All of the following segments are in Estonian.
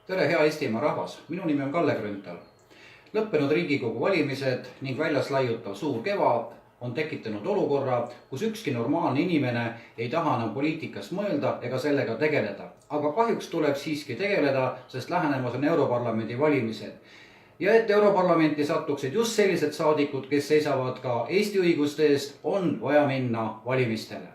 Tere, hea Eestimaa rahvas, minu nimi on Kalle Grünthal. Lõppenud Riigikogu valimised ning väljas laiutav suur kevad on tekitanud olukorra, kus ükski normaalne inimene ei taha enam poliitikast mõelda ega sellega tegeleda. Aga kahjuks tuleb siiski tegeleda, sest lähenemas on Europarlamendi valimised. Ja et Europarlamenti sattuksid just sellised saadikud, kes seisavad ka Eesti õiguste eest, on vaja minna valimistele.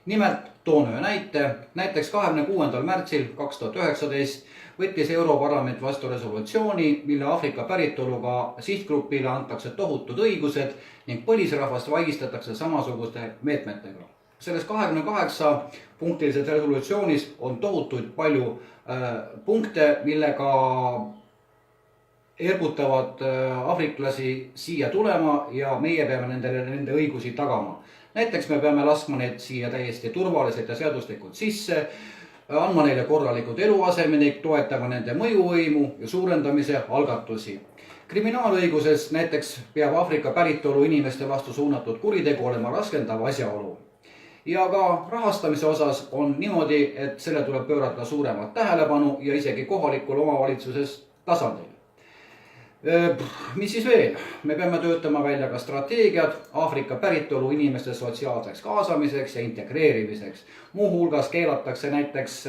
Nimelt toon ühe näite. Näiteks 26. märtsil 2019 võttis Europarlament vastu resolutsiooni, mille Aafrika päritoluga sihtgrupile antakse tohutud õigused ning põlisrahvast vaigistatakse samasuguste meetmetega. Selles 28-punktilises resolutsioonis on tohutuid palju punkte, millega ergutavad aafriklasi siia tulema ja meie peame nende õigusi tagama. Näiteks me peame laskma need siia täiesti turvaliselt ja seaduslikult sisse, andma neile korralikud eluaseme ning toetama nende mõjuvõimu ja suurendamise algatusi. Kriminaalõiguses näiteks peab Aafrika päritolu inimeste vastu suunatud kuritegu olema raskendav asjaolu. Ja ka rahastamise osas on niimoodi, et selle tuleb pöörata suuremat tähelepanu ja isegi kohalikul omavalitsuses tasandil. Mis siis veel? Me peame töötama välja ka strateegiad Aafrika päritolu inimeste sotsiaalseks kaasamiseks ja integreerimiseks. Muuhulgas keelatakse näiteks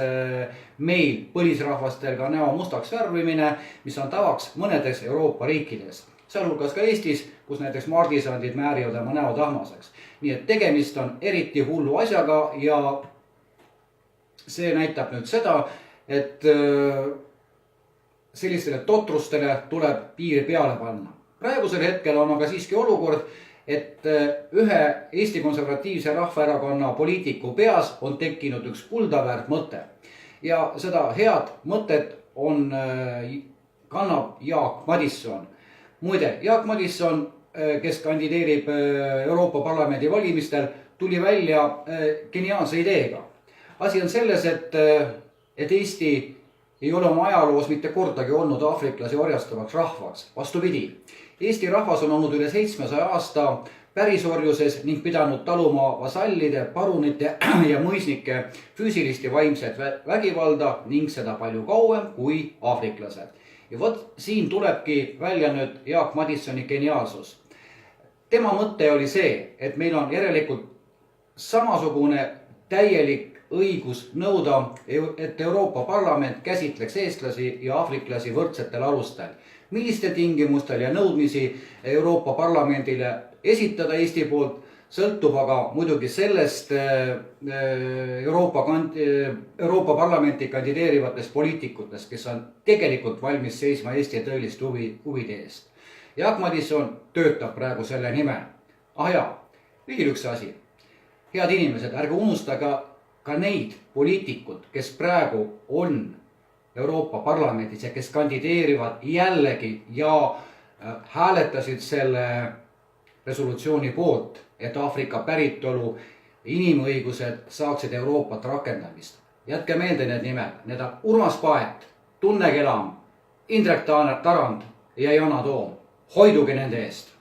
meil põlisrahvastel ka näo mustaks värvimine, mis on tavaks mõnedes Euroopa riikides. Sealhulgas ka Eestis, kus näiteks mardisandid määrivad oma näo tahmaseks. Nii et tegemist on eriti hullu asjaga ja see näitab nüüd seda, et sellistele totrustele tuleb piir peale panna. Praegusel hetkel on aga siiski olukord, et ühe Eesti Konservatiivse Rahvaerakonna poliitiku peas on tekkinud üks kuldaväärt mõte. Ja seda head mõtet kannab Jaak Madison. Muide, Jaak Madison, kes kandideerib Euroopa Parlamendi valimistel, tuli välja geniaalse ideega. Asi on selles, et Eesti ei ole oma ajaloos mitte kordagi olnud aafriklasi orjastavaks rahvaks. Vastupidi, Eesti rahvas on olnud üle 700 aasta pärisorjuses ning pidanud taluma vasallide, parunite ja mõisnike füüsilist ja vaimset vägivalda ning seda palju kauem kui aafriklased. Ja vot siin tulebki välja nüüd Jaak Madisoni geniaalsus. Tema mõte oli see, et meil on järelikult samasugune täielik õigus nõuda, et Euroopa Parlament käsitleks eestlasi ja aafriklasi võrdsetel alustel. Milliste tingimustel ja nõudmisi Euroopa Parlamendile esitada Eesti poolt, sõltub aga muidugi sellest Euroopa Parlamenti kandideerivatest poliitikutest, kes on tegelikult valmis seisma Eesti tõelist huvide eest. Jaak Madison töötab praegu selle nimel. Veel üks asi. Head inimesed, ärge unustage ka neid poliitikud, kes praegu on Euroopa Parlamendis ja kes kandideerivad jällegi ja hääletasid selle resolutsiooni poolt, et Aafrika päritolu inimõigused saaksid Euroopat rakendamist. Jätke meelde need nimed. Need on Urmas Paet, Tunne Kelam, Indrek Tarand ja Yana Toom. Hoiduge nende eest.